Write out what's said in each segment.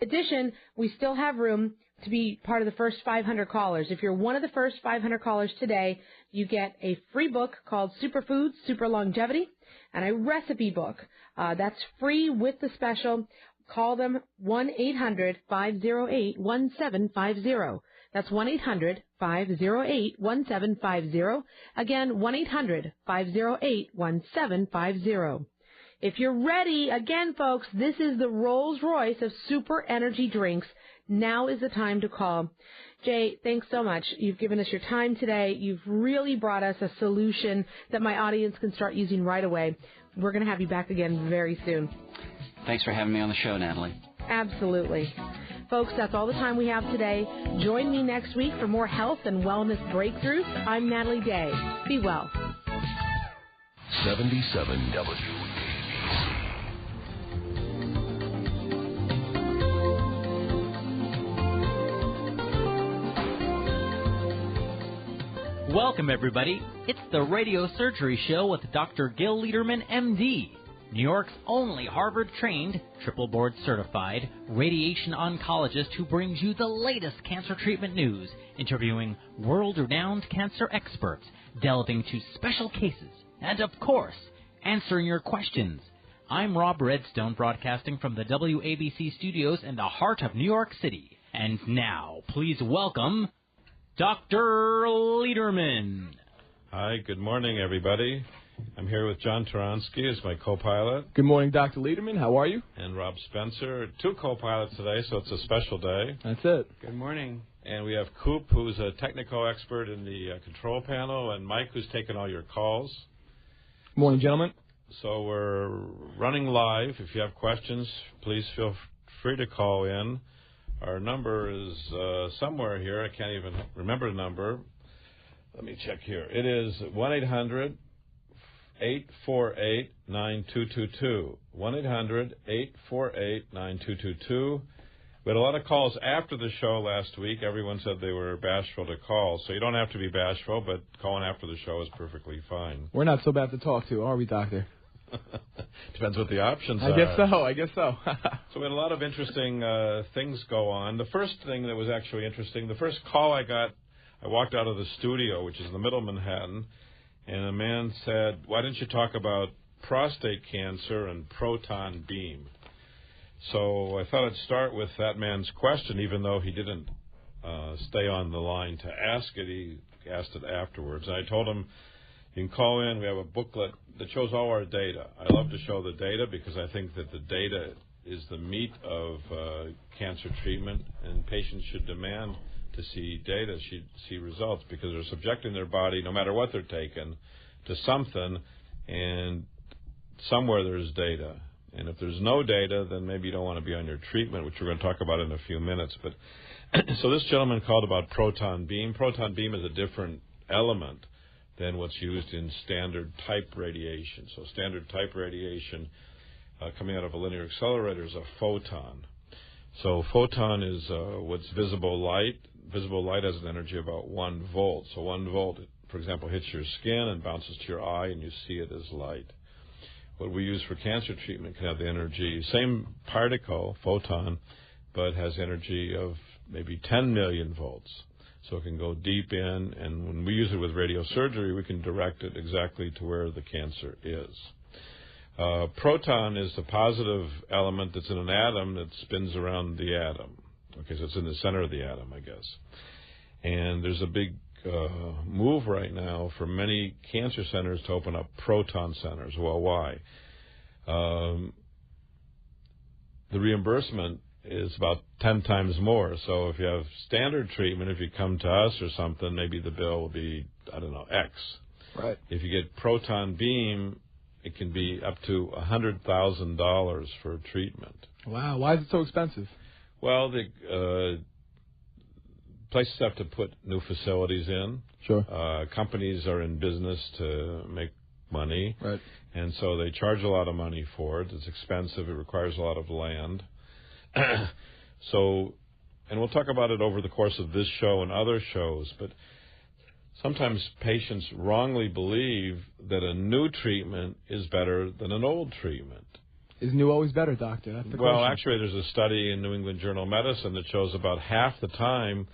In addition, we still have room to be part of the first 500 callers. If you're one of the first 500 callers today, you get a free book called Superfoods, Super Longevity, and a recipe book. That's free with the special. Call them 1-800-508-1750. That's 1-800-508-1750. Again, 1-800-508-1750. If you're ready, again, folks, this is the Rolls-Royce of super energy drinks. Now is the time to call. Jay, thanks so much. You've given us your time today. You've really brought us a solution that my audience can start using right away. We're going to have you back again very soon. Thanks for having me on the show, Natalie. Absolutely. Folks, that's all the time we have today. Join me next week for more health and wellness breakthroughs. I'm Natalie Day. Be well. 77 WABC. Welcome, everybody. It's the Radiosurgery Show with Dr. Gil Lederman, MD. New York's only Harvard-trained, triple-board certified radiation oncologist who brings you the latest cancer treatment news, interviewing world-renowned cancer experts, delving into special cases, and, of course, answering your questions. I'm Rob Redstone, broadcasting from the WABC studios in the heart of New York City. And now, please welcome Dr. Lederman. Hi, good morning, everybody. I'm here with John Taronsky as my co-pilot. Good morning, Dr. Lederman. How are you? And Rob Spencer. 2 co-pilots today, so it's a special day. That's it. Good morning. And we have Coop, who's a technical expert in the control panel, and Mike, who's taking all your calls. Good morning, gentlemen. So we're running live. If you have questions, please feel free to call in. Our number is somewhere here. I can't even remember the number. Let me check here. It is 1-800-848-9222. 1-800-848-9222. We had a lot of calls after the show last week. Everyone said they were bashful to call. So you don't have to be bashful, but calling after the show is perfectly fine. We're not so bad to talk to, are we, Doctor? Depends what the options are. I guess so. So we had a lot of interesting things go on. The first thing that was actually interesting, the first call I got, I walked out of the studio, which is in the middle of Manhattan, and a man said, why didn't you talk about prostate cancer and proton beam? So I thought I'd start with that man's question, even though he didn't stay on the line to ask it. He asked it afterwards. And I told him, you can call in. We have a booklet that shows all our data. I love to show the data because I think that the data is the meat of cancer treatment, and patients should demand to see data, see results, because they're subjecting their body, no matter what they're taking, to something, and somewhere there's data. And if there's no data, then maybe you don't want to be on your treatment, which we're going to talk about in a few minutes. But so this gentleman called about proton beam. Proton beam is a different element than what's used in standard type radiation. So standard type radiation coming out of a linear accelerator is a photon. So photon is what's visible light. Visible light has an energy of about 1 volt. So 1 volt, for example, hits your skin and bounces to your eye, and you see it as light. What we use for cancer treatment can have the energy, same particle, photon, but has energy of maybe 10 million volts. So it can go deep in, and when we use it with radiosurgery, we can direct it exactly to where the cancer is. Proton is the positive element that's in an atom that spins around the atom. Okay, so it's in the center of the atom, I guess. And there's a big move right now for many cancer centers to open up proton centers. Well, why? The reimbursement is about 10 times more. So if you have standard treatment, if you come to us or something, maybe the bill will be, I don't know, X. Right. If you get proton beam, it can be up to $100,000 for treatment. Wow. Why is it so expensive? Well, the places have to put new facilities in. Sure. Companies are in business to make money. Right. And so they charge a lot of money for it. It's expensive. It requires a lot of land. So, and we'll talk about it over the course of this show and other shows, but sometimes patients wrongly believe that a new treatment is better than an old treatment. Is new always better, doctor? That's the question. Actually, there's a study in New England Journal of Medicine that shows about half the time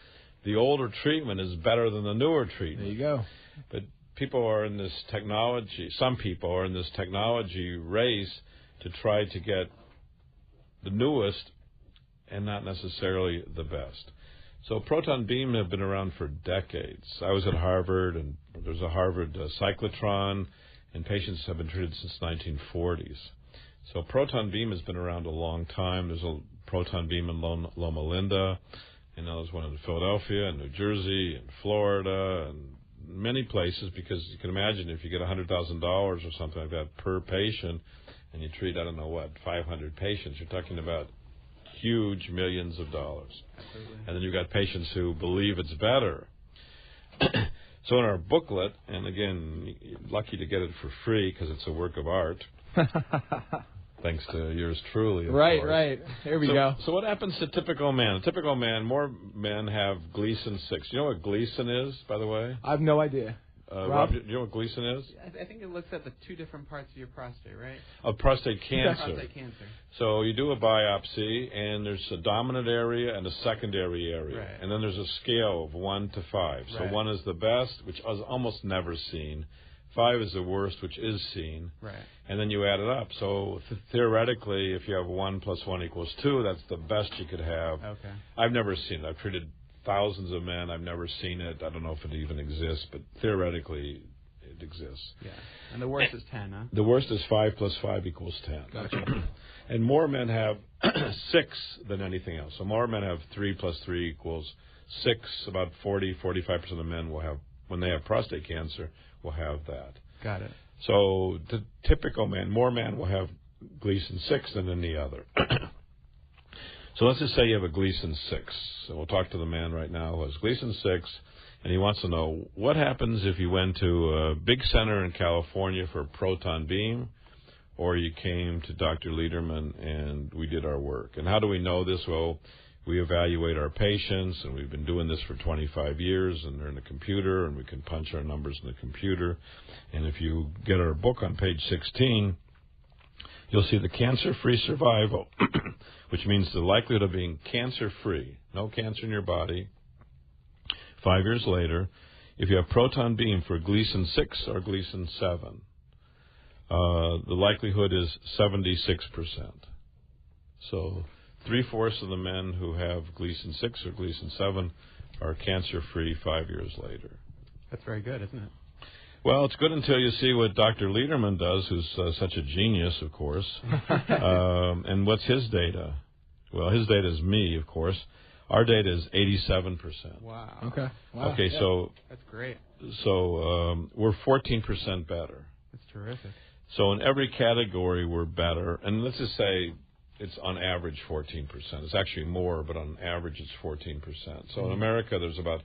the older treatment is better than the newer treatment. There you go. But people are in this technology, some people are in this technology race to try to get the newest and not necessarily the best. So proton beam have been around for decades. I was at Harvard, and there's a Harvard cyclotron, and patients have been treated since 1940s. So proton beam has been around a long time. There's a proton beam in Loma Linda, and now there's one in Philadelphia and New Jersey and Florida and many places, because you can imagine if you get $100,000 or something like that per patient and you treat, 500 patients, you're talking about huge millions of dollars. Absolutely. And then you've got patients who believe it's better. So in our booklet, and again, you're lucky to get it for free because it's a work of art, thanks to yours truly, of course. Right. Here we go. So what happens to typical man? A typical man, more men have Gleason 6. You know what Gleason is, by the way? I have no idea. Rob, do you know what Gleason is? I think it looks at the two different parts of your prostate, right? Of prostate cancer. Prostate cancer. So you do a biopsy, and there's a dominant area and a secondary area. Right. And then there's a scale of 1 to 5. So Right. 1 is the best, which is almost never seen. 5 is the worst, which is seen. Right. And then you add it up. So theoretically, if you have 1 plus 1 equals 2, that's the best you could have. Okay. I've never seen it. I've treated thousands of men. I've never seen it. I don't know if it even exists, but theoretically it exists. Yeah. And the worst is 10, huh? The worst is 5 plus 5 equals 10. Gotcha. And more men have 6 than anything else. So more men have 3 plus 3 equals 6. About 45% of men will have, when they have prostate cancer, will have that. Got it. So the typical man, more men will have Gleason 6 than any other. So let's just say you have a Gleason 6. So we'll talk to the man right now who has Gleason 6, and he wants to know what happens if you went to a big center in California for a proton beam, or you came to Dr. Lederman and we did our work. And how do we know this? Well, we evaluate our patients, and we've been doing this for 25 years, and they're in the computer, and we can punch our numbers in the computer. And if you get our book on page 16, you'll see the cancer-free survival, which means the likelihood of being cancer-free, no cancer in your body, 5 years later, if you have proton beam for Gleason 6 or Gleason 7, the likelihood is 76%. So 3/4 of the men who have Gleason 6 or Gleason 7 are cancer-free 5 years later. That's very good, isn't it? Well, it's good until you see what Dr. Lederman does, who's such a genius, of course. And what's his data? Well, his data is me, of course. Our data is 87%. Wow. Okay. Wow. Okay, Yeah. so That's great. we're 14% better. That's terrific. So in every category, we're better. And let's just say it's on average 14%. It's actually more, but on average it's 14%. So in America, there's about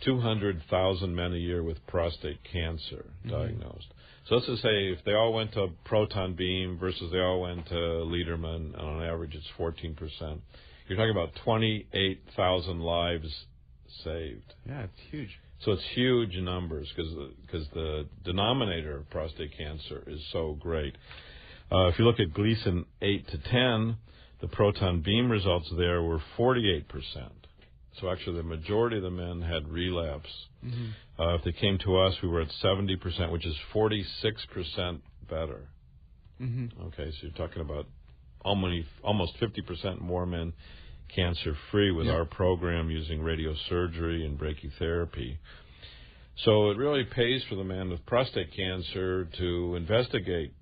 200,000 men a year with prostate cancer diagnosed. So let's just say if they all went to proton beam versus they all went to Lederman, and on average it's 14%. You're talking about 28,000 lives saved. Yeah, it's huge. So it's huge numbers because the denominator of prostate cancer is so great. If you look at Gleason 8 to 10, the proton beam results there were 48%. So actually the majority of the men had relapse. If they came to us, we were at 70%, which is 46% better. Okay, so you're talking about almost 50% more men cancer-free with our program using radiosurgery and brachytherapy. So it really pays for the man with prostate cancer to investigate,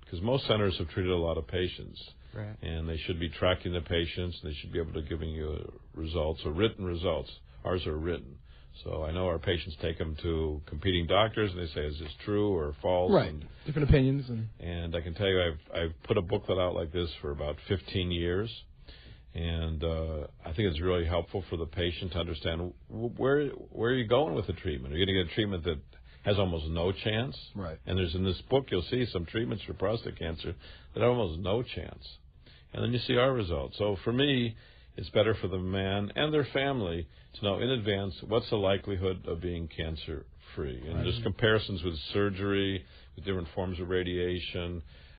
because most centers have treated a lot of patients. Right. And they should be tracking the patients, and they should be able to giving you results, or written results. Ours are written. So I know our patients take them to competing doctors, and they say, is this true or false? Right. Different opinions. And I can tell you I've put a booklet out like this for about 15 years. And I think it's really helpful for the patient to understand where are you going with the treatment. Are you going to get a treatment that has almost no chance? Right. And there's in this book, you'll see some treatments for prostate cancer that have almost no chance. And then you see our results. So for me, it's better for the man and their family to know in advance what's the likelihood of being cancer-free. And there's comparisons with surgery, with different forms of radiation,